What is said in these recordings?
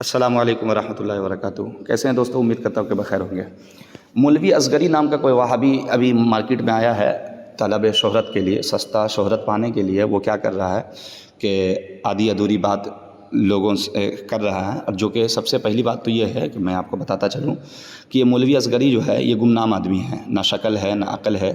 السلام علیکم ورحمۃ اللہ وبرکاتہ۔ کیسے ہیں دوستو؟ امید کرتا ہوں کہ بخیر ہوں گے۔ مولوی اصغری نام کا کوئی وہابی ابھی مارکیٹ میں آیا ہے طلب شہرت کے لیے، سستا شہرت پانے کے لیے۔ وہ کیا کر رہا ہے کہ آدھی ادھوری بات لوگوں سے کر رہا ہے، اور جو کہ سب سے پہلی بات تو یہ ہے کہ میں آپ کو بتاتا چلوں کہ یہ مولوی اصغری جو ہے یہ گمنام آدمی ہے، نہ شکل ہے نہ عقل ہے،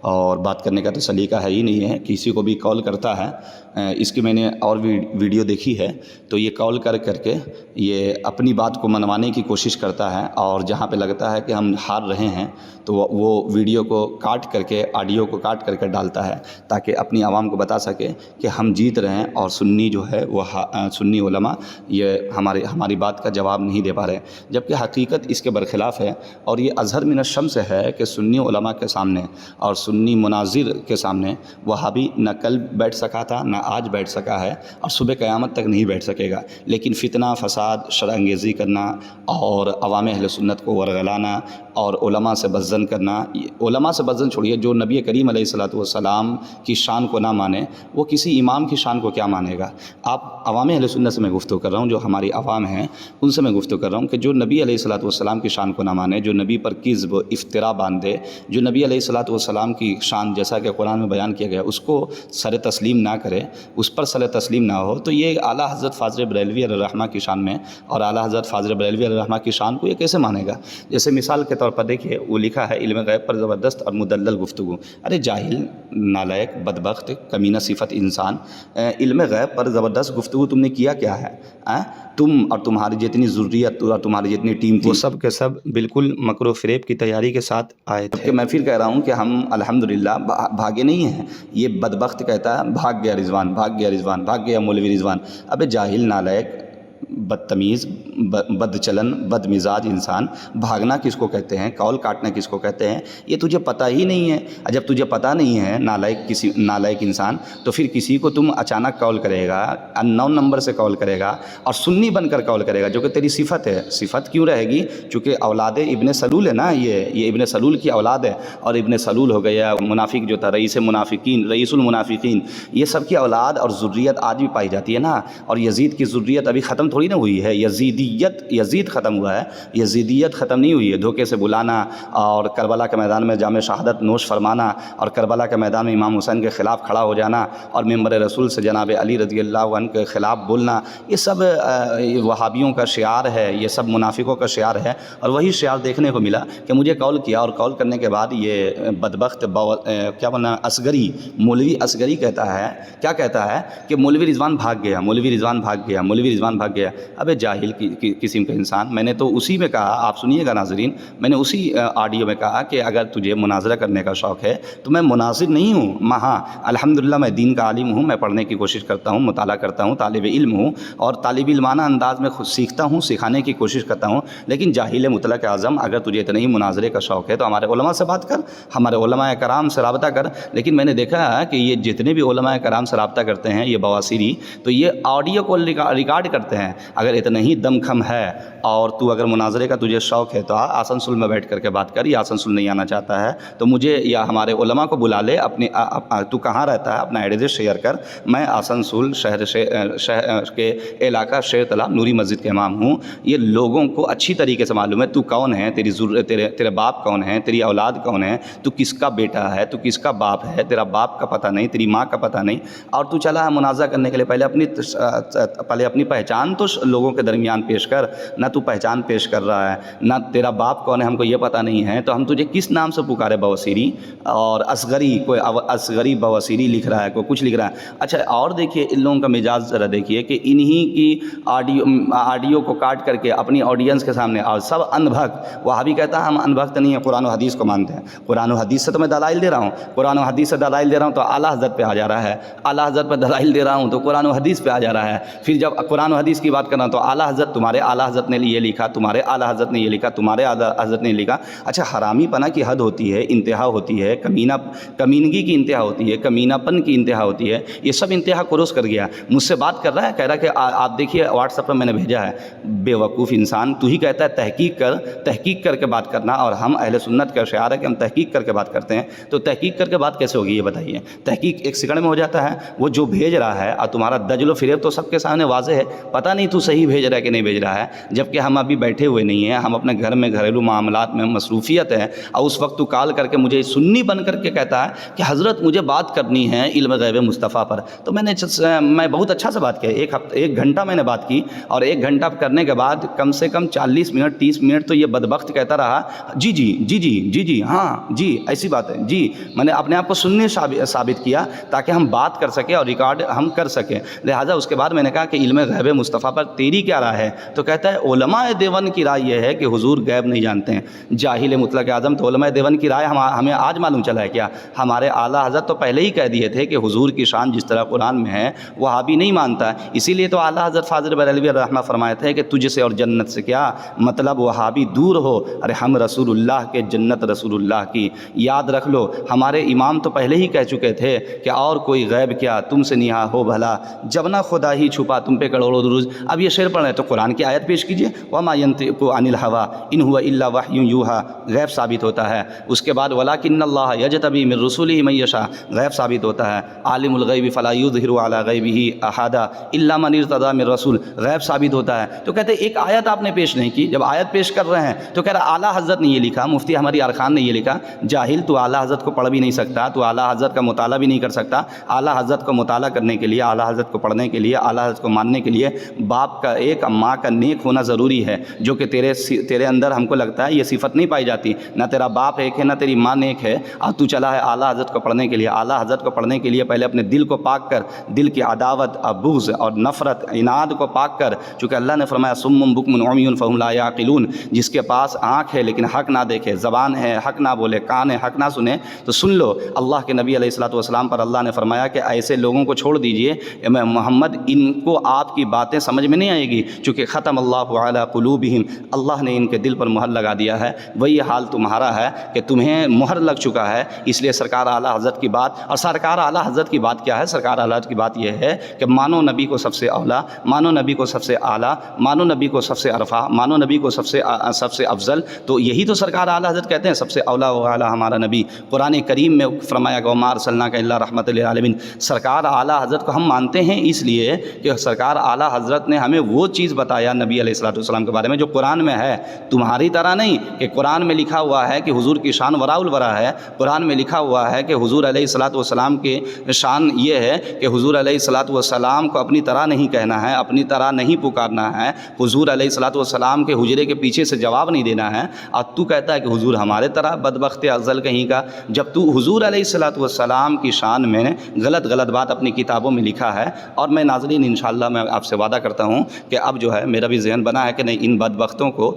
اور بات کرنے کا تو سلیقہ ہے ہی نہیں ہے۔ کسی کو بھی کال کرتا ہے، اس کی میں نے اور بھی ویڈیو دیکھی ہے، تو یہ کال کر کے یہ اپنی بات کو منوانے کی کوشش کرتا ہے، اور جہاں پہ لگتا ہے کہ ہم ہار رہے ہیں تو وہ ویڈیو کو کاٹ کر کے، آڈیو کو کاٹ کر کے ڈالتا ہے تاکہ اپنی عوام کو بتا سکے کہ ہم جیت رہے ہیں، اور سنی جو ہے وہ سنی علماء یہ ہماری بات کا جواب نہیں دے پا رہے، جبکہ حقیقت اس کے برخلاف ہے۔ اور یہ اظہر من الشمس ہے کہ سنی علماء کے سامنے اور سنی مناظر کے سامنے وہابی نہ کل بیٹھ سکا تھا، نہ آج بیٹھ سکا ہے، اور صبح قیامت تک نہیں بیٹھ سکے گا۔ لیکن فتنہ، فساد، شر انگیزی کرنا اور عوام اہل سنت کو ورغلانا اور علماء سے بدظن کرنا، علماء سے بدظن چھوڑیے، جو نبی کریم علیہ الصلوۃ والسلام کی شان کو نہ مانے وہ کسی امام کی شان کو کیا مانے گا؟ آپ عوام اہل سنت سے میں گفتگو کر رہا ہوں، جو ہماری عوام ہیں ان سے میں گفتگو کر رہا ہوں کہ جو نبی علیہ الصلوۃ والسلام کی شان کو نہ مانے، جو نبی پر کذب، افطرا باندھے، جو نبی علیہ الصلوۃ والسلام کی شان جیسا کہ قرآن میں بیان کیا گیا اس کو سر تسلیم نہ کرے، اس پر سر تسلیم نہ ہو، تو یہ اعلیٰ حضرت فاضل بریلوی علیہ الرحمہ کی شان میں اور اعلیٰ حضرت فاضل بریلوی علیہ الرحمہ کی شان کو یہ کیسے مانے گا؟ جیسے مثال کے طور پر دیکھیے، وہ لکھا ہے علم غیب پر زبردست اور مدلل گفتگو۔ ارے جاہل، نالائق، بدبخت، کمینہ صفت انسان، علم غیب پر زبردست گفتگو تم نے کیا کیا ہے؟ تم اور تمہاری جتنی ذریت اور تمہاری جتنی ٹیم تھی وہ سب کے سب بالکل مکر و فریب کی تیاری کے ساتھ آئے تھے۔ میں پھر کہہ رہا ہوں کہ ہم الحمدللہ بھاگے نہیں ہیں۔ یہ بدبخت کہتا ہے بھاگ گیا رضوان، بھاگ گیا رضوان، بھاگ گیا مولوی رضوان۔ ابے جاہل، نالائق، بدتمیز، بد چلن، بد مزاج انسان، بھاگنا کس کو کہتے ہیں؟ کال کاٹنا کس کو کہتے ہیں؟ یہ تجھے پتہ ہی نہیں ہے۔ جب تجھے پتہ نہیں ہے نالائق انسان، تو پھر کسی کو تم اچانک کال کرے گا، ان نون نمبر سے کال کرے گا اور سنی بن کر کال کرے گا، جو کہ تیری صفت ہے۔ صفت کیوں رہے گی؟ چونکہ اولاد ابن سلول ہے نا، یہ ابن سلول کی اولاد ہے، اور ابن سلول ہو گیا منافق جو تھا، رئیس المنافقین، یہ سب کی اولاد اور ذریت آج بھی پائی جاتی ہے نا۔ اور یزید کی ذریت ابھی ختم تھوڑی نہ ہوئی ہے، یزید ختم ہوا ہے، یزیدیت ختم نہیں ہوئی ہے۔ دھوکے سے بلانا اور کربلا کے میدان میں جام شہادت نوش فرمانا اور کربلا کے میدان میں امام حسین کے خلاف کھڑا ہو جانا اور ممبر رسول سے جناب علی رضی اللہ عنہ کے خلاف بولنا، یہ سب وہابیوں کا شعار ہے، یہ سب منافقوں کا شعار ہے۔ اور وہی شعار دیکھنے کو ملا کہ مجھے کال کیا، اور کال کرنے کے بعد یہ بدبخت کیا بنا اصغری، مولوی اصغری کہتا ہے، کیا کہتا ہے کہ مولوی رضوان بھاگ گیا، مولوی رضوان بھاگ گیا، مولوی رضوان بھاگ گیا۔ ابے جاہل قسم کا انسان، میں نے تو اسی میں کہا، آپ سنیے گا ناظرین، میں نے اسی آڈیو میں کہا کہ اگر تجھے مناظرہ کرنے کا شوق ہے تو میں مناظر نہیں ہوں، ہاں الحمدللہ میں دین کا عالم ہوں، میں پڑھنے کی کوشش کرتا ہوں، مطالعہ کرتا ہوں، طالب علم ہوں، اور طالب علمانہ انداز میں خود سیکھتا ہوں، سکھانے کی کوشش کرتا ہوں۔ لیکن جاہل مطلق اعظم، اگر تجھے اتنا ہی مناظرے کا شوق ہے تو ہمارے علماء سے بات کر، ہمارے علماء کرام سے رابطہ کر۔ لیکن میں نے دیکھا کہ یہ جتنے بھی علماء کرام سے رابطہ کرتے ہیں، یہ بواسیری، تو یہ آڈیو کو ریکارڈ کرتے ہیں۔ اگر اتنا ہی دم خم ہے اور تو اگر مناظرے کا تجھے شوق ہے تو آسنسول میں بیٹھ کر کے بات کر، یا آسنسول نہیں آنا چاہتا ہے تو مجھے یا ہمارے علماء کو بلا لے، تو کہاں رہتا ہے اپنا ایڈریس شیئر کر۔ میں آسنسول شہر کے علاقہ شیر تلا نوری مسجد کے امام ہوں۔ یہ لوگوں کو اچھی طریقے سے معلوم ہے تو کون ہے، تیرے باپ کون ہے، تیری اولاد کون ہے، تو کس کا بیٹا ہے، تو کس کا باپ ہے، تیرا باپ کا پتہ نہیں، تیری ماں کا پتہ نہیں، اور تو چلا ہے مناظرہ کرنے کے لیے۔ پہلے اپنی پہچان تو لوگوں کے درمیان پیش کر، نہ تو پہچان پیش کر رہا ہے، نہ تیرا باپ کون ہے ہم کو یہ پتہ نہیں ہے، تو ہم تجھے کس نام سے پکارے؟ بواسیری اور اصغری، کوئی اصغری بواسیری لکھ رہا ہے، کوئی کچھ لکھ رہا ہے۔ اچھا اور دیکھیے ان لوگوں کا مزاج ذرا دیکھیے کہ انہی کی آڈیو کو کاٹ کر کے اپنی آڈینس کے سامنے، اور سب اندھ بھکت۔ وہابی کہتا ہے ہم اندھ بھکت نہیں ہیں، قرآن و حدیث کو مانتے ہیں۔ قرآن و حدیث سے تو میں دلائل دے رہا ہوں، قرآن و حدیث سے دلائل دے رہا ہوں تو اعلیٰ حضرت پہ آ جا رہا ہے، اعلیٰ حضرت پہ دلائل دے رہا ہوں تو قرآن و حدیث پہ آ جا رہا ہے۔ پھر جب قرآن و حدیث کی بات کرنا تو اعلیٰ حضرت، تمہارے اعلیٰ حضرت نے یہ لکھا، تمہارے اعلیٰ حضرت نے یہ لکھا، تمہارے اعلیٰ حضرت نے لکھا۔ اچھا حرامی پنا کی حد ہوتی ہے، انتہا ہوتی ہے، کمینگی کی انتہا ہوتی ہے، کمینہ پن کی انتہا ہوتی ہے، یہ سب انتہا کروس کر گیا۔ مجھ سے بات کر رہا ہے، کہہ رہا ہے کہ آپ دیکھیے واٹس ایپ پر میں نے بھیجا ہے۔ بے وقوف انسان، تو ہی کہتا ہے تحقیق کر کے بات کرنا، اور ہم اہل سنت کا شعار ہے کہ ہم تحقیق کر کے بات کرتے ہیں، تو تحقیق کر کے بات کیسے ہوگی یہ بتائیے؟ تحقیق ایک سیکنڈ میں ہو جاتا ہے۔ وہ جو بھیج رہا ہے، اور تمہارا دجل و فریب تو سب کے سامنے واضح ہے، پتہ نہیں تو صحیح بھیج رہا ہے کہ نہیں بھیج بھیج رہا ہے، جبکہ ہم ابھی بیٹھے ہوئے نہیں ہیں، ہم اپنے گھر میں گھریلو معاملات میں مصروفیت ہے، اور اس وقت تو کال کر کے مجھے سنی بن کر کے کہتا ہے کہ حضرت مجھے بات کرنی ہے علم غیب مصطفیٰ پر۔ تو میں بہت اچھا سے بات کیا، ایک گھنٹہ میں نے بات کی، اور ایک گھنٹہ کرنے کے بعد کم سے کم 40 منٹ 30 منٹ تو یہ بدبخت کہتا رہا جی جی جی جی جی جی ہاں جی ایسی بات ہے جی۔ میں نے اپنے آپ کو سننے ثابت کیا تاکہ ہم بات کر سکیں اور ریکارڈ ہم کر سکیں۔ لہٰذا اس کے بعد میں نے کہا کہ علم غیب مصطفیٰ پر تیری کیا رائے ہے؟ تو کہتا ہے علماء دیوبند کی رائے یہ ہے کہ حضور غیب نہیں جانتے ہیں۔ جاہل مطلق اعظم، تو علماء دیوبند کی رائے ہمیں آج معلوم چلا ہے کیا؟ ہمارے اعلیٰ حضرت تو پہلے ہی کہہ دیے تھے کہ حضور کی شان جس طرح قرآن میں ہے وہابی نہیں مانتا ہے، اسی لیے تو اعلیٰ حضرت فاضل بریلوی رحمہ فرمائے تھے کہ تجھ سے اور جنت سے کیا مطلب، وہابی دور ہو، ارے ہم رسول اللہ کے، جنت رسول اللہ کی۔ یاد رکھ لو ہمارے امام تو پہلے ہی کہہ چکے تھے کہ اور کوئی غیب کیا تم سے نہا ہو بھلا، جب نہ خدا ہی چھپا تم پہ کروڑوں درود۔ اب یہ شعر پڑھ رہے ہیں تو قرآن کی آیت پیش کیجئے، وَمَا يَنطِقُ عَنِ الْهَوَىٰ إِنْ هُوَ إِلَّا وَحْيٌ يُوحَىٰ، غیب ثابت ہوتا ہے۔ اس کے بعد وَلَٰكِنَّ اللَّهَ يَجْتَبِي مِن رُّسُلِهِ مَن يَشَاءُ، غیب ثابت ہوتا ہے۔ عالم الغیب فلا یظہر علی غیبہ احدا الا من ارتضی من رسول، غیب ثابت ہوتا ہے۔ تو کہتے ہیں ایک آیت آپ نے پیش نہیں کی، جب آیت پیش کر رہے ہیں تو کہہ رہا اعلیٰ حضرت نے یہ لکھا، مفتی احمد یار خان نے یہ لکھا۔ جاہل، تو اعلیٰ حضرت کو پڑھ بھی نہیں سکتا، تو اعلیٰ حضرت کا مطالعہ بھی نہیں کر سکتا۔ اعلیٰ حضرت کو مطالعہ کرنے کے لیے، اعلیٰ حضرت کو پڑھنے کے لیے، اعلیٰ حضرت کو ماننے کے لیے باپ کا ایک، ماں کا نیک ہونا ضروری ہے، جو کہ تیرے اندر ہم کو لگتا ہے یہ صفت نہیں پائی جاتی، نہ تیرا باپ ایک ہے نہ تیری ماں نیک ہے، اور تو چلا ہے اعلیٰ حضرت کو پڑھنے کے لیے۔ اعلیٰ حضرت کو پڑھنے کے لیے پہلے اپنے دل کو پاک کر، دل کی عداوت اور بغض اور نفرت عناد کو پاک کر، چونکہ اللہ نے فرمایا صم بکم عمی فہم لا یعقلون، جس کے پاس آنکھ ہے لیکن حق نہ دیکھے، زبان ہے حق نہ بولے، کان ہے حق نہ سنے، تو سن لو۔ اللہ کے نبی علیہ الصلوۃ والسلام پر اللہ نے فرمایا کہ ایسے لوگوں کو چھوڑ دیجئے محمد، ان کو آپ کی باتیں سمجھ میں نہیں آئے گی، چونکہ ختم اللہ علی قلوبہم، اللہ نے ان کے دل پر مہر لگا دیا ہے۔ وہی حال تمہارا ہے کہ تمہیں مہر لگ چکا ہے، اس لیے سرکار اعلیٰ حضرت کی بات، اور سرکار اعلیٰ حضرت کی بات کیا ہے؟ سرکار اعلیٰ حضرت کی بات یہ ہے کہ مانو نبی کو سب سے اولا، مانو نبی کو سب سے اعلیٰ، مانو نبی کو سب سے عرفا، مانو نبی کو سب سے افضل۔ تو یہی تو سرکار اعلیٰ حضرت کہتے ہیں، سب سے اولا و اعلیٰ ہمارا نبی۔ قرآن کریم میں فرمایا کہ وما ارسلناک الا رحمۃ للعالمین، سرکار اعلیٰ حضرت کو ہم مانتے ہیں اس لیے کہ سرکار اعلیٰ حضرت نے ہمیں وہ چیز بتایا نبی علیہ الصلوۃ والسلام کے بارے میں جو قرآن میں ہے، تمہاری طرح نہیں کہ قرآن میں لکھا ہوا ہے کہ حضور کی شان وراء الورا ہے، قرآن میں لکھا ہوا ہے کہ حضور علیہ الصلوۃ والسلام کی شان یہ ہے کہ حضور علیہ الصلوۃ والسلام کو اپنی طرح نہیں کہنا ہے، اپنی طرح نہیں پکارنا ہے، حضور علیہ الصلوۃ والسلام کے حجرے کے پیچھے سے جواب نہیں دینا ہے، اور تو کہتا ہے کہ حضور ہمارے طرح بدبخت افضل کہیں کا، جب تو حضور علیہ الصلوۃ والسلام کی شان میں غلط بات اپنی کتابوں میں لکھا ہے۔ اور میں ناظرین انشاءاللہ میں آپ سے وعدہ کرتا ہوں کہ اب جو ہے میرا بھی ذہن بنا ہے کہ نہیں، ان بدبختوں کو،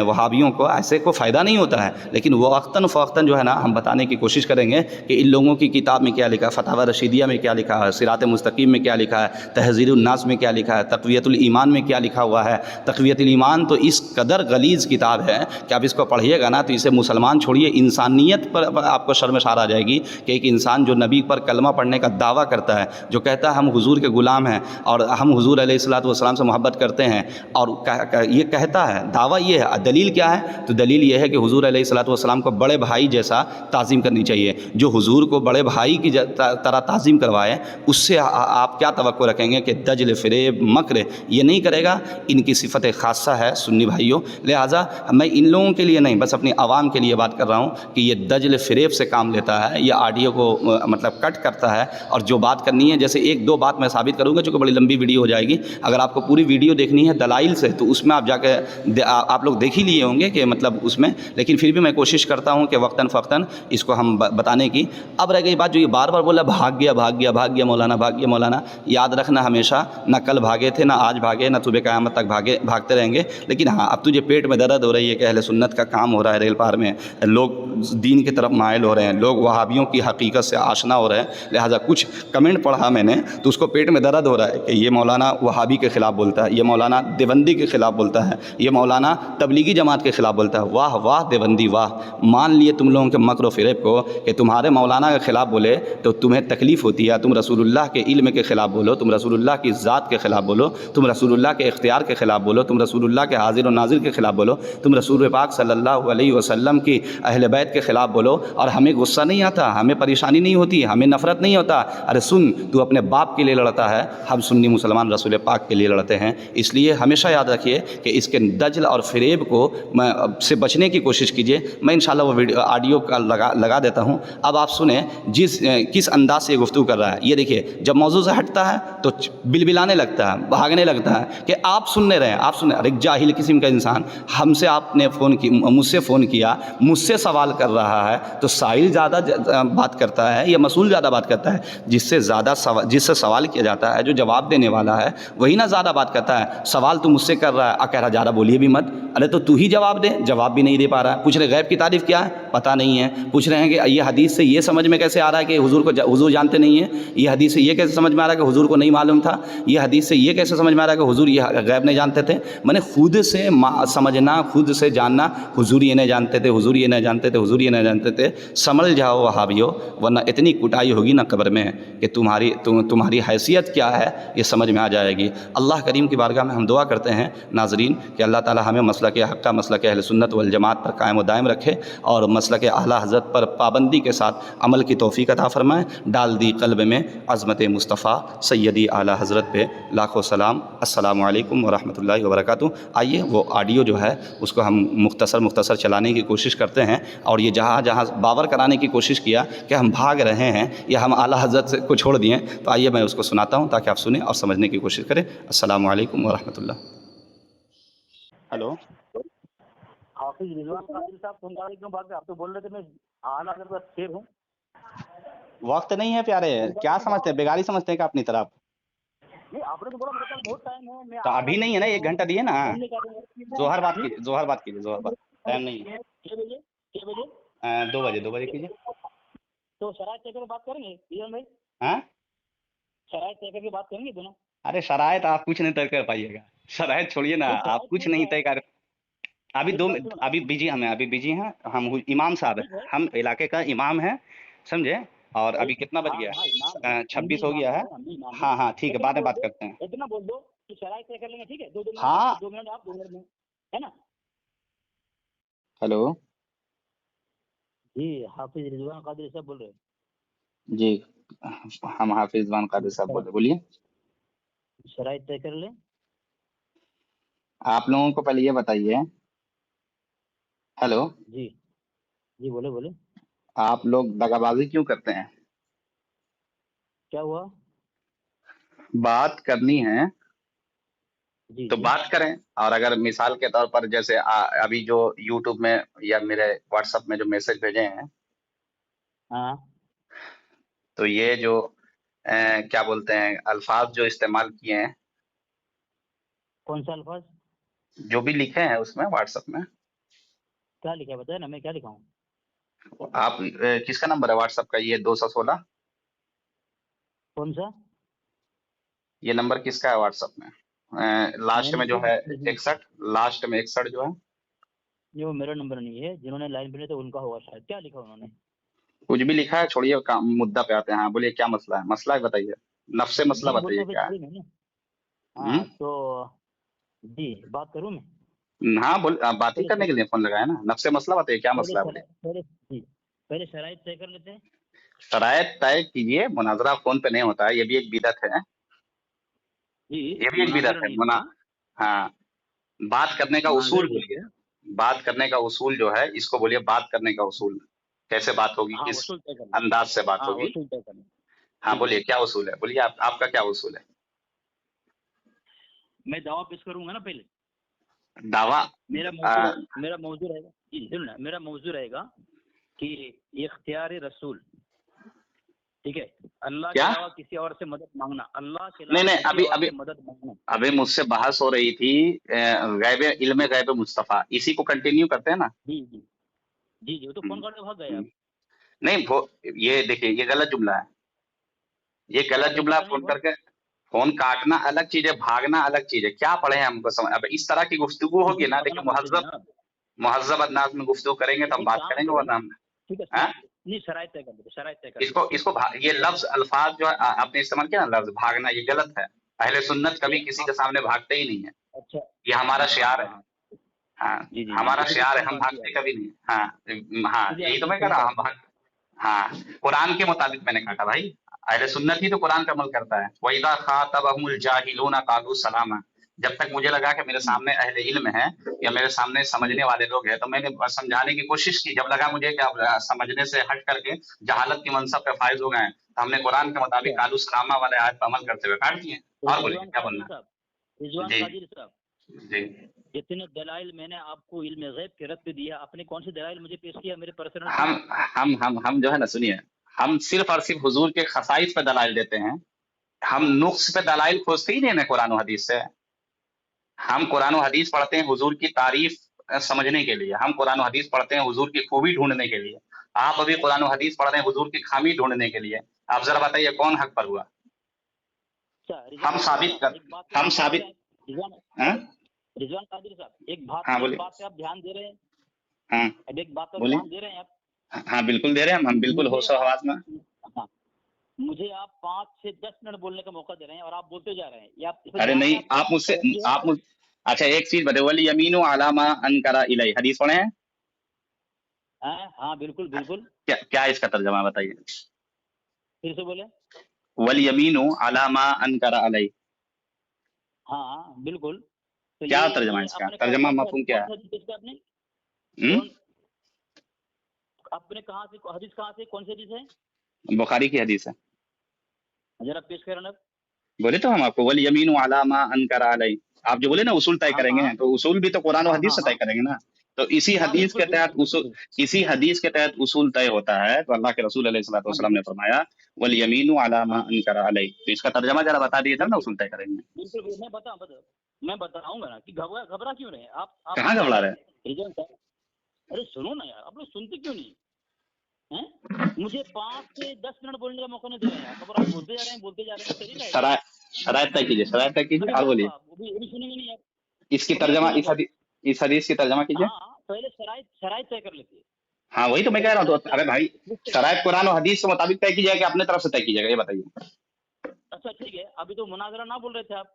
وہابیوں کو ایسے کو فائدہ نہیں ہوتا ہے، لیکن وہ وقتاً فوقتاً جو ہے نا ہم بتانے کی کوشش کریں گے کہ ان لوگوں کی کتاب میں کیا لکھا ہے، فتاوی رشیدیہ میں کیا لکھا ہے، صراط مستقیم میں کیا لکھا ہے، تحذیر الناس میں کیا لکھا ہے، تقویۃ الایمان میں کیا لکھا ہوا ہے۔ تقویۃ الایمان تو اس قدر غلیظ کتاب ہے کہ آپ اس کو پڑھیے گا نا تو اسے مسلمان چھوڑیے، انسانیت پر آپ کو شرمسار آ جائے گی کہ ایک انسان جو نبی پر کلمہ پڑھنے کا دعویٰ کرتا ہے، جو کہتا ہے ہم حضور کے غلام ہیں اور ہم حضور علیہ الصلوۃ والسلام سے محبت کرتے ہیں، اور یہ کہتا ہے، دعویٰ یہ ہے، دلیل کیا ہے؟ تو دلیل یہ ہے کہ حضور علیہ الصلوۃ والسلام کو بڑے بھائی جیسا تعظیم کرنی چاہیے۔ جو حضور کو بڑے بھائی کی طرح تعظیم کروائے، اس سے آپ کیا توقع رکھیں گے کہ دجل، فریب، مکر یہ نہیں کرے گا؟ ان کی صفت خاصہ ہے سنی بھائیوں۔ لہٰذا میں ان لوگوں کے لیے نہیں، بس اپنی عوام کے لیے بات کر رہا ہوں کہ یہ دجل فریب سے کام لیتا ہے، یہ آڈیو کو مطلب کٹ کرتا ہے، اور جو بات کرنی ہے، جیسے ایک دو بات میں ثابت کروں گا چونکہ بڑی لمبی ویڈیو ہو جائے گی، اگر آپ کو پوری ویڈیو دیکھنی ہے دلائل سے تو اس میں آپ جا کے آپ لوگ دیکھ ہی لیے ہوں گے کہ مطلب اس میں، لیکن پھر بھی میں کوشش کرتا ہوں کہ وقتاً فوقتاً اس کو ہم بتانے کی۔ اب رہ گئی بات جو یہ بار بار بولا بھاگ گیا مولانا، بھاگ گیا مولانا، یاد رکھنا ہمیشہ، نہ کل بھاگے تھے، نہ آج بھاگے، نہ صبح قیامت تک بھاگتے رہیں گے، لیکن ہاں اب تجھے پیٹ میں درد ہو رہی ہے کہ اہل سنت کا کام ہو رہا ہے، ریل پار میں لوگ دین کی طرف مائل ہو رہے ہیں، لوگ وہابیوں کی حقیقت سے آشنا ہو رہے ہیں، لہٰذا کچھ کمنٹ پڑھا میں نے تو اس کو پیٹ میں درد ہو رہا ہے کہ یہ مولانا وہابی کے خلاف بولتا ہے، یہ مولانا دیوبندی کے خلاف بولتا ہے، یہ مولانا تبلیغی جماعت کے خلاف بولتا ہے۔ واہ واہ دیوبندی واہ، مان لیے تم لوگوں کے مکر و فریب کو کہ تمہارے مولانا کے خلاف بولے تو تمہیں تکلیف ہوتی ہے، تم رسول اللہ کے علم کے خلاف بولو، تم رسول اللہ کی ذات کے خلاف بولو، تم رسول اللہ کے اختیار کے خلاف بولو، تم رسول اللہ کے حاضر و ناظر کے خلاف بولو، تم رسول پاک صلی اللہ علیہ وسلم کی اہل بیت کے خلاف بولو، اور ہمیں غصہ نہیں آتا، ہمیں پریشانی نہیں ہوتی، ہمیں نفرت نہیں ہوتا۔ ارے سن، تو اپنے باپ کے لیے لڑتا ہے، ہم سنی مسلمان رسول پاک کے لیے لڑتے ہیں، اس لیے یہ ہمیشہ یاد رکھیے کہ اس کے دجل اور فریب کو سے بچنے کی کوشش کیجیے. میں انشاءاللہ وہ ویڈیو آڈیو کا لگا دیتا ہوں. اب آپ سنیں کس انداز سے یہ گفتگو کر رہا ہے. یہ دیکھیے جب موضوع سے ہٹتا ہے تو بلبلانے لگتا ہے, بھاگنے لگتا ہے کہ آپ سننے رہے ہیں, آپ سننے. ایک جاہل قسم کا انسان, ہم سے آپ نے مجھ سے فون کیا, مجھ سے سوال کر رہا ہے, تو سائل زیادہ بات کرتا ہے یا مسئول زیادہ بات کرتا ہے؟ جس سے سوال کیا جاتا ہے, جو جواب دینے والا ہے, وہی نہ زیادہ بات کرتا ہے. سوال تو مجھ سے کر رہا ہے, کہہ رہا زیادہ بولیے بھی مت. ارے تو ہی جواب دے, جواب بھی نہیں دے پا رہا ہے. پوچھ رہے غیب کی تعریف کیا ہے, پتہ نہیں ہے. پوچھ رہے ہیں کہ یہ حدیث سے یہ سمجھ میں کیسے آ رہا ہے کہ حضور جانتے نہیں ہیں. یہ حدیث سے یہ کیسے سمجھ میں آ رہا ہے کہ حضور کو نہیں معلوم تھا. یہ حدیث سے یہ کیسے سمجھ میں آ رہا ہے کہ حضور یہ غیب نہیں جانتے تھے. میں نے خود سے سمجھنا, خود سے جاننا. حضور یہ نہیں جانتے تھے, حضور یہ نہیں جانتے تھے, حضور یہ نہیں جانتے تھے. سمجھ جاؤ وہابیو, ورنہ اتنی کٹائی ہوگی نا قبر میں کہ تمہاری حیثیت کیا ہے یہ سمجھ میں آ جائے گی. اللہ کریم کی بارگاہ میں ہم دعا کرتے ہیں ناظرین کہ اللہ تعالی ہمیں مسلک حق, مسلک اہل سنت والجماعت پر قائم و دائم رکھے, اور مسلک اعلیٰ حضرت پر پابندی کے ساتھ عمل کی توفیق عطا فرمائے. ڈال دی قلب میں عظمت مصطفیٰ سیدی اعلیٰ حضرت پہ لاکھوں سلام. السلام علیکم ورحمۃ اللہ وبرکاتہ. آئیے وہ آڈیو جو ہے اس کو ہم مختصر چلانے کی کوشش کرتے ہیں, اور یہ جہاں باور کرانے کی کوشش کیا کہ ہم بھاگ رہے ہیں یا ہم اعلیٰ حضرت کو چھوڑ دیے, تو آئیے میں اس کو سناتا ہوں تاکہ آپ سنیں اور سمجھنے کی کوشش کریں. السلام علیکم ورحمۃ اللہ. ہلو, حافظ رضوان قادری صاحب فون کر کیوں بات کر, آپ تو بول رہے تھے میں اعلیٰ حضرت کا شیر ہوں. وقت نہیں ہے پیارے, کیا سمجھتے ہیں, بیگاری سمجھتے ہیں کہ اپنی طرف؟ نہیں, آپ نے تو بولا میرے پاس بہت ٹائم ہے, میں تو ابھی نہیں ہے نا, 1 گھنٹہ دیے نا. ظہر بات ٹائم کیجیے, ظہر بات ٹائم نہیں ہے. 6 بجے 2 بجے کیجیے. تو شرائط طے کر کے بات کریں گے ایون بھائی, ہاں, شرائط طے کر کے بات کریں گے دونوں. ارے شرائط آپ کچھ نہیں طے کر پائیے گا, شرائط چھوڑیے نا, آپ کچھ نہیں طے کر. ابھی بجی ہیں ہم امام صاحب ہیں, ہم علاقے کا امام ہیں, سمجھے. اور ابھی کتنا بج گیا ہے؟ 26 ہو گیا ہے. ہاں ٹھیک ہے, بعد میں بات کرتے ہیں. اتنا بول دو کہ شرائط طے کر لیں گے, ٹھیک ہے. 2 منٹ آپ 2 منٹ میں, ہے نا. ہلو جی, حافظ رضوان قادری صاحب بول رہے ہیں. جی, ہم حافظ رضوان قادری صاحب بولیے. شرائط طے کر لیں. آپ لوگوں کو پہلے یہ بتائیے. ہلو, جی بولے. آپ لوگ دغا بازی کیوں کرتے ہیں؟ کیا ہوا؟ بات کرنی ہے تو بات کریں. اور اگر مثال کے طور پر جیسے ابھی جو یوٹیوب میں یا میرے واٹس ایپ میں جو میسج بھیجے ہیں, ہاں, تو یہ جو کیا بولتے ہیں الفاظ جو استعمال کیے ہیں, کون سا الفاظ جو بھی لکھے ہیں اس میں واٹس ایپ میں, کیا لکھا ہے بتائیں نا, میں کیا لکھا ہوں. آپ کس کا نمبر ہے واٹس ایپ کا؟ یہ 216. کون سا یہ نمبر کس کا ہے واٹس ایپ میں؟ لاسٹ میں جو ہے 61, لاسٹ میں 61 جو ہے, یہ وہ میرا نمبر نہیں ہے, جنہوں نے لائن پہ تو ان کا ہوگا شاید. کیا لکھا انہوں نے؟ کچھ بھی لکھا ہے, چھوڑیے مدعا پہ آتے ہیں. ہاں بولیے, کیا مسئلہ ہے؟ مسئلہ بتائیے, نفس مسئلہ بتائیے کیا ہے. ہاں تو جی بات کروں میں. ہاں بات ہی کرنے کے لیے فون لگایا نا. نفس مسئلہ بتائیے, کیا مسئلہ ہے بولیے. پہلے شرائط طے کر لیتے ہیں. شرائط طے کیجیے, مناظرہ فون پہ نہیں ہوتا ہے, یہ بھی ایک بدعت ہے. یہ بھی ایک بدعت ہے. ہاں, بات کرنے کا اصول بولیے. بات کرنے کا اصول جو ہے اس کو بولیے, بات کرنے کا اصول. کیسے بات ہوگی, کس انداز سے بات ہوگی. ہاں بولیے, کیا اصول ہے بولیے, آپ کا کیا اصول ہے؟ میں دعویٰ پیش کروں گا نا پہلے. دعویٰ میرا موضوع رہے گا, جی سنو نا, میرا موضوع رہے گا کہ اختیار رسول, ٹھیک ہے. اللہ کے علاوہ کسی اور سے مدد مانگنا, اللہ کے علاوہ کسی اور سے مدد مانگنا. ابھی مجھ سے بحث ہو رہی تھی علم غیب مصطفیٰ, اسی کو کنٹینیو کرتے ہیں نا. جی وہ تو فون کر کے بھاگ گئے آپ. نہیں, یہ دیکھیے, یہ غلط جملہ ہے. یہ غلط جملہ فون کر کے, فون کاٹنا الگ چیز ہے, بھاگنا الگ چیز ہے. کیا پڑھے ہیں ہم کو سمجھ. اب اس طرح کی گفتگو ہوگی نا, دیکھیں مہذب انداز میں گفتگو کریں گے تو ہم بات کریں گے, ورنہ ہم اس کو یہ لفظ الفاظ جو آپ نے استعمال کیا نا, لفظ بھاگنا, یہ غلط ہے. اہل سنت کبھی کسی کے سامنے بھاگتے ہی نہیں ہے. یہ ہمارا شعار ہے. ہاں, ہمارا شعار ہے, ہم بھاگتے کبھی نہیں. ہاں یہی تو میں کہہ رہا ہوں. ہاں, قرآن کے مطابق میں نے کہا بھائی, اہل سنت ہی تو قرآن کا عمل کرتا ہے. وَإِذَا خَاطَبَهُمُ الْجَاهِلُونَ قَالُوا سَلَامًا. جب تک مجھے لگا کہ میرے سامنے اہل علم ہے یا میرے سامنے سمجھنے والے لوگ ہیں تو میں نے سمجھانے کی کوشش کی. جب لگا مجھے کہ اب سمجھنے سے ہٹ کر کے جہالت کی منصب پہ فائز ہو گئے ہیں تو ہم نے قرآن کے مطابق آلو سلامہ والے آیت پر عمل کرتے ہوئے کاٹ دیے. اور بولیے کیا بولنا. رضوان جی قادری صاحب جی جتنے دلائل میں نے آپ کو علم غیب کے رد پہ دیا، آپ نے کون سے دلائل مجھے پیش کیا میرے پرسنل؟ ہم جو ہے نا سنیے، ہم صرف اور صرف حضور کے خصائص پہ دلائل دیتے ہیں. ہم نقص پہ دلائل کھوجتے ہی نہیں ہیں قرآن و حدیث سے. ہم قرآن و حدیث پڑھتے ہیں حضور کی تعریف سمجھنے کے لیے. ہم قرآن و حدیث پڑھتے ہیں حضور کی خوبی ڈھونڈنے کے لیے. آپ ابھی قرآن و حدیث پڑھ رہے ہیں حضور کی خامی ڈھونڈنے کے لیے. آپ ذرا بتائیے کون حق پر ہوا؟ ہم ثابت ہاں رضوان قادری صاحب ایک بات پہ آپ دھیان دے رہے ہیں. ہاں ایک بات پر بولیے. دھیان دے رہے ہیں آپ. ہاں بالکل دے رہے ہیں ہم بالکل ہوش و حواس میں. مجھے آپ 5 سے 10 منٹ بولنے کا موقع دے رہے ہیں اور آپ بولتے جا رہے ہیں. ارے نہیں آپ مجھ سے اچھا ایک چیز بتائیے، والیمین علی ما انکر الی، حدیث پڑھے ہیں؟ ہاں بالکل بالکل. کیا اس کا ترجمہ بتائیے پھر سے بولے. والیمین علی ما انکر الی، ہاں بالکل. کیا ترجمہ ہے اس کا؟ ترجمہ مفہوم کیا ہے؟ آپ نے کہاں سے حدیث کون سی حدیث ہے؟ بخاری کی حدیث ہے. ذرا پیش کرنا. بولے تو ہم آپ کو والیمین علی ما انکر علی. آپ جو بولے نا اصول طے کریں گے تو اصول بھی تو قرآن و حدیث سے طے کریں گے نا. تو اسی حدیث کے تحت اصول طے ہوتا ہے. تو اللہ کے رسول علیہ الصلوۃ والسلام نے فرمایا والیمین علی ما انکر علی. تو اس کا ترجمہ ذرا بتا دیجیے تب نا اصول طے کریں گے. بالکل میں بتاؤں گا نا کہ گھبرا کیوں رہے آپ کہاں گھبرا رہے؟ ارے سنو نا یار، آپ لوگ سنتے کیوں نہیں؟ مجھے 5 سے 10 منٹ بولنے کا موقع نہیں دے رہے ہیں. خبر آپ بولتے جا رہے ہیں طریقہ ہے. شرائط طے کیجیے اور بولیے سنیں گے نہیں آپ. اس کی ترجمہ اس حدیث کی ترجمہ کیجیے. ہاں پہلے شرائط طے کر لیتے. ہاں وہی تو میں کہہ رہا ہوں. تو ارے بھائی شرائط قرآن و حدیث کے مطابق طے کیجیے کہ اپنے طرف سے طے کیجیے گا، یہ بتائیے. اچھا ٹھیک ہے. ابھی تو مناظرہ نہ بول رہے تھے آپ.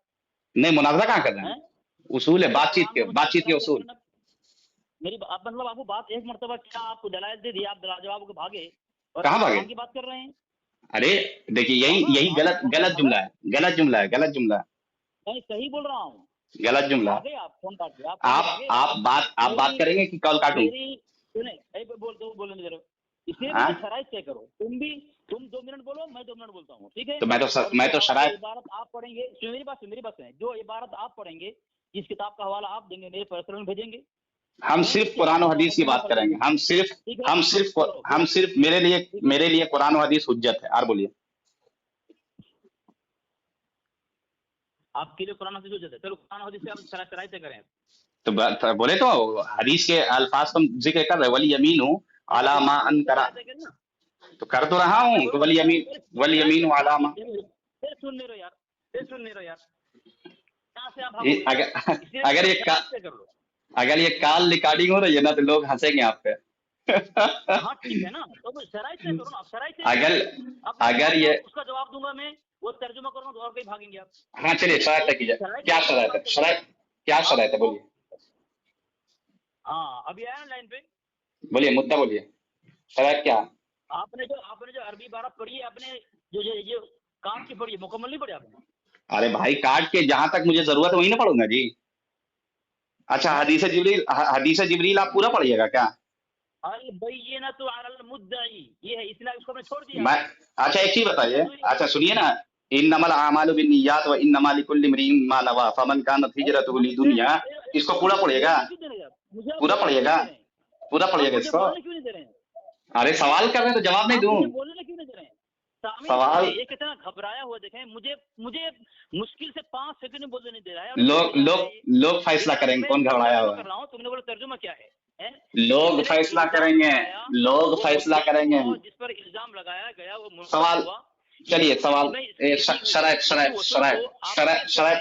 نہیں مناظرہ کہاں کر رہے ہیں؟ اصول ہے بات چیت کے اصول. میری مطلب آپ کو بات ایک مرتبہ کیا آپ کو دلائل دے دیا، آپ جواب کو بھاگے اور کہاں بھاگے کی بات کر رہے ہیں. ارے دیکھیے یہی غلط جملہ ہے. میں صحیح بول رہا ہوں. غلط جملہ. آپ فون کاٹ دیا. آپ بات کریں گے کہ کال کاٹوں؟ بولنے دے رہے ہو اس لیے مجھے شرائط طے کرو. تم 2 منٹ بولو، میں 2 منٹ بولتا ہوں. ٹھیک ہے. تو میں تو شرائط عبارت آپ پڑھیں گے. میری بات سنیں. جو عبارت آپ پڑھیں گے، جس کتاب کا حوالہ آپ دیں گے میرے پرسنل میں بھیجیں گے. ہم صرف قرآن و حدیث کی بات کریں گے. ہم صرف میرے لیے قرآن و حدیث حجت ہے. اور بولیے آپ کے لیے قرآن حدیث حجت ہے. چلو قرآن حدیث سے ہم شرائط طے کریں. تو بولے تو حدیث کے الفاظ کا ذکر کر رہے والیمین علی ما انکر. تو کر تو رہا ہوں تو والیمین علی ما. سن نہیں رہو یار. اگر یہ کال ریکارڈنگ ہو رہی ہے نا تو لوگ ہنسیں گے آپ پہ. ہاں ٹھیک ہے نا. تو شرائط طے کرو نا. اگر یہ اس کا جواب دوں گا میں، وہ ترجمہ کروں گا تو اور کہیں بھاگیں گے آپ. ہاں چلیے شرائط طے کیجیے. کیا شرائط ہے بولیے. ہاں ابھی آیا نا لائن پہ. بولیے مدعا بولیے. شرائط کیا؟ آپ نے جو عربی عبارت پڑھی ہے، آپ نے جو کاٹ کی پڑھی ہے، مکمل نہیں پڑھی آپ نے. ارے بھائی کاٹ کے جہاں تک مجھے ضرورت ہے وہی نہ پڑھوں گا جی. اچھا حدیث جبریل آپ پورا پڑھیے گا کیا؟ البینۃ علی المدعی یہ ہے، اس لیے اس کو میں چھوڑ دیا. اچھا ایک چیز بتائیے. اچھا سنیے نا. انما الاعمال بالنیات وانما لكل امرئ ما نوى فمن كانت هجرته لدنیا. اس کو پورا پڑھیے گا. پورا پڑھیے گا اس کو. ارے سوال کر رہے ہیں تو جواب نہیں دوں. بولنے کیوں نہیں دے رہے ہیں؟ سوال یہ کتنا گھبرایا ہوا دیکھیں. مجھے مشکل سے 5 سیکنڈ میں بولنے نہیں دے رہا ہے. لوگ فیصلہ کریں گے کون گھبرایا ہوا ہے. تم نے بولا ترجمہ کیا ہے. لوگ فیصلہ کریں گے. جس پر الزام لگایا گیا وہ سوال. چلیے سوال شرائط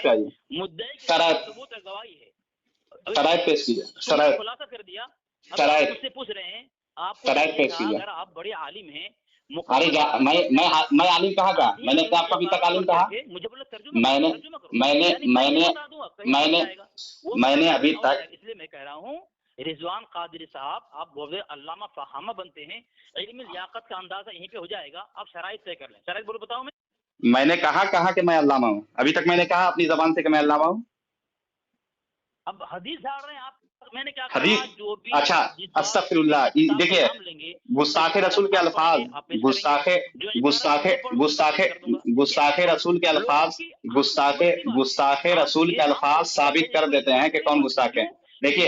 پہ آئیے. شرائط پیش کیجیے. خلاصہ کر دیا. شرائط مجھ سے پوچھ رہے ہیں آپ کو شرائط پیش کیجیے. اگر آپ بڑے عالم ہیں. ارے میں عالم کہاں کہا؟ میں نے آپ کو ابھی تک عالم کہا؟ مجھے بولا میں نے ابھی تک. اس لیے میں کہہ رہا ہوں رضوان قادری صاحب آپ بولے علامہ فہامہ بنتے ہیں. علم لیاقت کا اندازہ یہیں پہ ہو جائے گا. آپ شرائط طے کر لیں. شرائط بولو بتاؤ. میں نے کہا کہ میں علامہ ہوں؟ ابھی تک میں نے کہا اپنی زبان سے کہ میں علامہ ہوں؟ اب حدیث جھاڑ رہے ہیں آپ. میں نے کیا حدیث کہا جو بھی اچھا استغفر اللہ دیکھیے گستاخ رسول کے الفاظ گستاخ رسول کے الفاظ گستاخ رسول کے الفاظ ثابت کر دیتے ہیں کہ کون گستاخ ہے. دیکھیے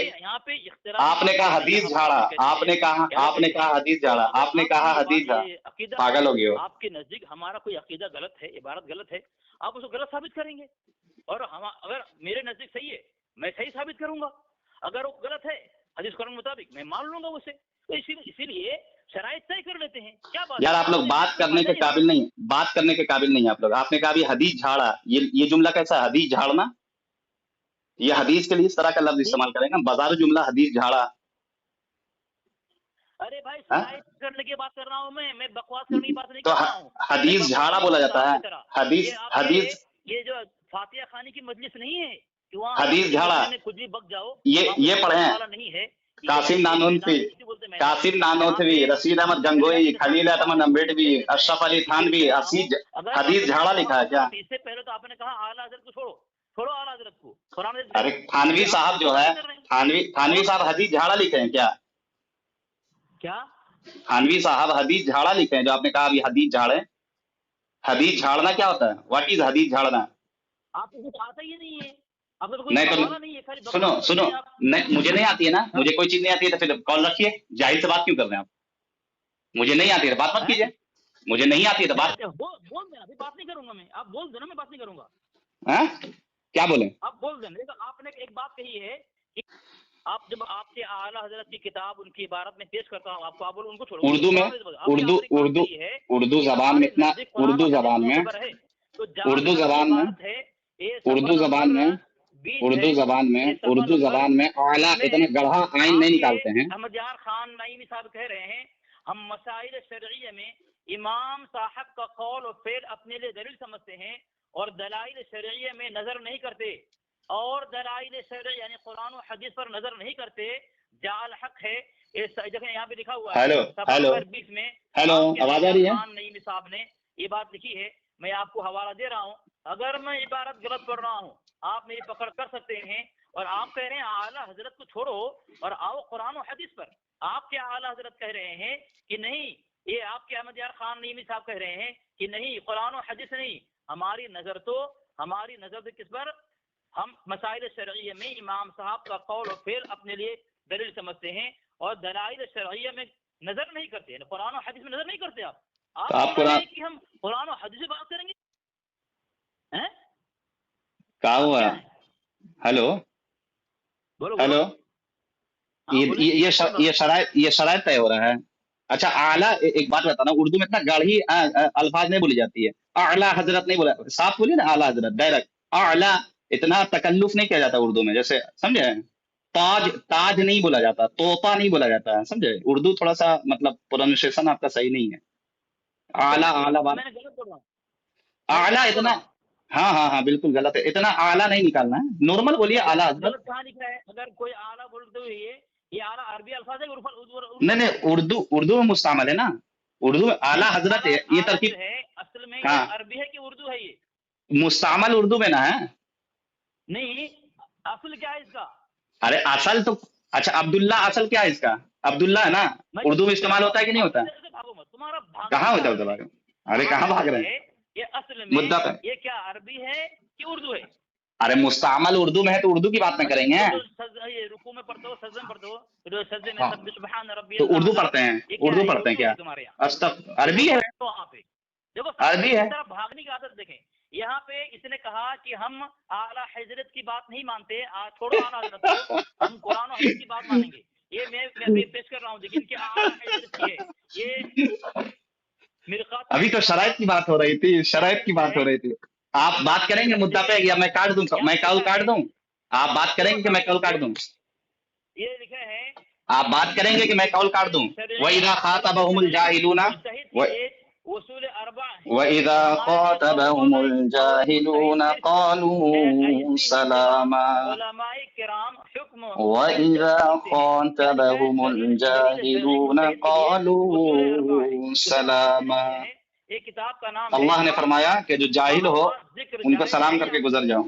آپ نے کہا حدیث جھاڑا آپ نے کہا حدیث جھاڑا آپ نے کہا حدیث جھاڑا پاگل ہو گئے ہو. آپ کے نزدیک ہمارا کوئی عقیدہ غلط ہے عبارت غلط ہے آپ اس کو غلط ثابت کریں گے اور اگر میرے نزدیک صحیح ہے میں صحیح ثابت کروں گا اگر وہ غلط ہے حدیث قرآن مطابق میں مان لوں گا اسے. تو اسی لیے شرائط طے کر لیتے ہیں. کیا بات یار آپ لوگ بات کرنے کے قابل نہیں بات کرنے کے قابل نہیں آپ لوگ. آپ نے کہا ابھی حدیث جھاڑا یہ جملہ کیسا ہے حدیث جھاڑنا یہ حدیث کے لیے اس طرح کا لفظ استعمال کریں گا بازار جملہ حدیث جھاڑا. ارے بھائی شرائط کرنے کی بات کر رہا ہوں میں بکواس کرنے کی بات نہیں تو کر رہا ہوں. حدیث جھاڑا بولا جاتا ہے حدیث یہ جو فاتحہ خانی کی مجلس نہیں ہے کہ وہاں حدیث جھاڑا کچھ بھی بک جاؤ یہ پڑھیں نہیں ہے. قاسم نانوتوی رشید احمد گنگوئی خلیل احمد امبیڈوی اشرف علی تھانوی حدیث جھاڑا لکھا ہے کیا. اس سے پہلے تو آپ نے کہا اعلیٰ حضرت کو چھوڑو اعلیٰ حضرت کو. ارے تھانوی صاحب جو ہے تھانوی صاحب حدیث جھاڑا لکھے ہیں کیا تھانوی صاحب حدیث جھاڑا لکھے ہیں جو آپ نے کہا ابھی حدیث جھاڑے. حدیث جھاڑنا کیا ہوتا ہے واٹ از حدیث جھاڑنا. آپ کو کچھ آتا ہی نہیں ہے سنو مجھے نہیں آتی ہے نا مجھے کوئی چیز نہیں آتی ہے تو پھر کال رکھیے جاہل سے بات کیوں کر رہے ہیں آپ. مجھے نہیں آتی ہے بات مت کیجیے مجھے نہیں آتی ہے تو بات بول دینا بات نہیں کروں گا میں. آپ بول دینا میں بات نہیں کروں گا. کیا بولیں آپ بول دینا. آپ نے ایک بات کہی ہے کہ آپ جب آپ کے اعلیٰ حضرت کی کتاب ان کی عبارت میں پیش کرتا ہوں آپ کو آپ بولو ان کو چھوڑو اردو میں اردو زبان میں اتنا اردو زبان میں اعلیٰ اتنا گڑھا آئین نہیں نکالتے ہیں. احمد یار خان نعیمی صاحب کہہ رہے ہیں ہم مسائل شرعیہ میں امام صاحب کا قول و فعل اپنے لیے دلیل سمجھتے ہیں اور دلائل شرعیہ میں نظر نہیں کرتے اور دلائل شرعیہ یعنی قرآن و حدیث پر نظر نہیں کرتے. جعل حق ہے جگہ یہاں پہ لکھا ہوا ہے نمبر 20 میں آواز آ رہی ہے خان نعیمی صاحب نے یہ بات لکھی ہے. میں آپ کو حوالہ دے رہا ہوں اگر میں عبارت غلط پڑھ رہا ہوں آپ میری پکڑ کر سکتے ہیں اور آپ کہہ رہے ہیں اعلیٰ حضرت کو چھوڑو اور آؤ قرآن و حدیث پر. آپ کے اعلیٰ حضرت کہہ رہے ہیں کہ نہیں یہ آپ کے احمد یار خان نعیمی صاحب کہہ رہے ہیں کہ نہیں قرآن و حدیث نہیں. ہماری نظر تو کس پر ہم مسائل شرعیہ میں امام صاحب کا قول و فعل اپنے لیے دلیل سمجھتے ہیں اور دلائل شرعیہ میں نظر نہیں کرتے قرآن و حدیث میں نظر نہیں کرتے. آپ کہ ہم قرآن و حدیث سے بات کریں گے کیا ہوا ہیلو ہیلو یہ شرائط طے ہو رہا ہے. اچھا اعلیٰ ایک بات بتانا اردو میں اتنا گاڑھی الفاظ نہیں بولی جاتی ہے. اعلیٰ حضرت نہیں بولا صاف بولیے نا اعلیٰ حضرت ڈائریکٹ. اعلیٰ اتنا تکلف نہیں کیا جاتا اردو میں جیسے سمجھے. تاج نہیں بولا جاتا طوطا نہیں بولا جاتا سمجھے. اردو تھوڑا سا مطلب پروننسیشن آپ کا صحیح نہیں ہے. اعلیٰ بات اعلیٰ اتنا ہاں بالکل غلط ہے. اتنا اعلیٰ نہیں نکالنا ہے نارمل بولیے اعلیٰ حضرت. کہاں لکھا ہے اگر کوئی اعلیٰ بولتے ہوئے یہ اعلیٰ عربی الفاظ ہے نہیں اردو میں مستعمل ہے نا اردو میں اعلیٰ حضرت ہے یہ ترکیب ہے اصل میں یہ عربی ہے کہ اردو ہے یہ مستعمل اردو میں نہ ہے نہیں اصل کیا ہے اس کا. ارے اصل تو اچھا عبداللہ اصل کیا ہے اس کا عبداللہ ہے نا اردو میں استعمال ہوتا ہے کہ نہیں ہوتا. کہاں ہوتا ہے ارے کہاں بھاگ رہے ہیں یہ اصل میں یہ کیا عربی ہے کہ اردو ہے. ارے مستعمل اردو میں ہے تو اردو کی بات نہ کریں گے. رکوع میں پڑھتے ہو سجدے میں پڑھتے ہو سجدے میں سبحان ربی تو اردو پڑھتے ہیں کیا عربی ہے وہاں پہ دیکھو عربی ہے. بھاگنے کی عادت دیکھیں یہاں پہ اس نے کہا کہ ہم اعلیٰ حضرت کی بات نہیں مانتے چھوڑو اعلیٰ حضرت کو ہم قرآن و حدیث کی بات مانیں گے. یہ میں پیش کر رہا ہوں لیکن کہ اعلیٰ حضرت کی ہے یہ ابھی تو شرائط کی بات ہو رہی تھی آپ بات کریں گے مدعا پہ یا میں کاٹ دوں میں کال کاٹ دوں. آپ بات کریں گے کہ میں کال کاٹ دوں. یہ لکھا ہے آپ بات کریں گے کہ میں کال کاٹ دوں. وَإِذَا خَاطَبَهُمُ الْجَاهِلُونَ وَإِذَا خَاطَبَهُمُ الْجَاهِلُونَ قَالُوا سَلَامًا وَإِذَا خَاطَبَهُمُ الْجَاهِلُونَ قَالُوا سَلَامًا. ایک کتاب کا نام اللہ نے فرمایا کہ جو جاہل ہو ان کو سلام کر کے گزر جاؤ.